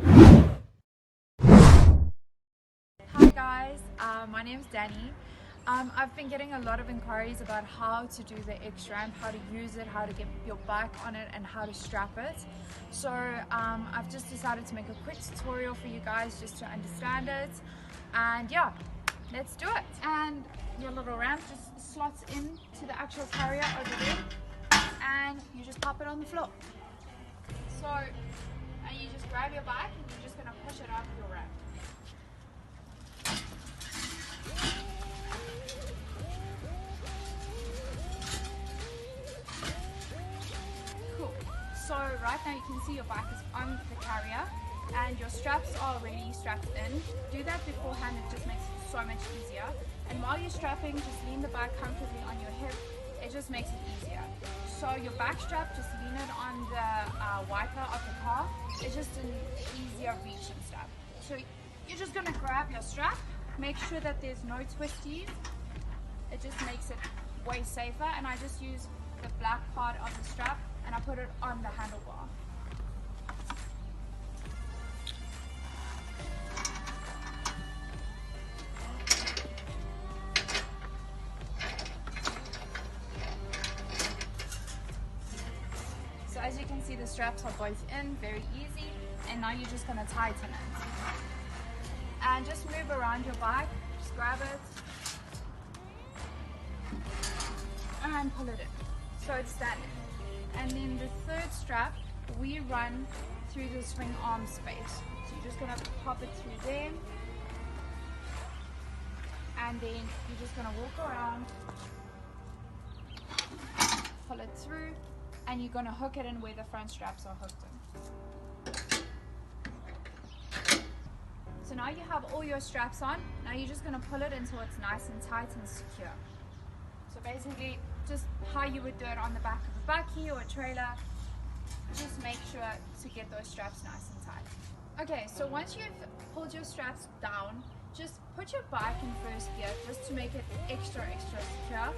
Hi guys, my name is Danny. I've been getting a lot of inquiries about how to do the XRAMP, how to use it, how to get your bike on it, and how to strap it. So I've just decided to make a quick tutorial for you guys just to understand it. And yeah, let's do it. And your little ramp just slots into the actual carrier over there, and you just pop it on the floor. So you just grab your bike and you're just going to push it off your ramp. Cool. So right now you can see your bike is on the carrier and your straps are already strapped in. Do that beforehand, it just makes it so much easier. And while you're strapping, just lean the bike comfortably on your hip. It just makes it easier. So your back strap, just lean it on the wiper of the car. It's just an easier reach and stuff. So you're just gonna grab your strap, make sure that there's no twisties. It just makes it way safer. And I just use the black part of the strap and I put it on the handlebar. So as you can see, the straps are both in, very easy, and now you're just going to tighten it. And just move around your bike, just grab it, and pull it in. So it's standing. And then the third strap, we run through the swing arm space. So you're just going to pop it through there, and then you're just going to walk around, pull it through, and you're going to hook it in where the front straps are hooked in. So now you have all your straps on. Now you're just going to pull it until it's nice and tight and secure. So basically, just how you would do it on the back of a bakkie or a trailer, just make sure to get those straps nice and tight. Okay, so once you've pulled your straps down, just put your bike in first gear just to make it extra secure.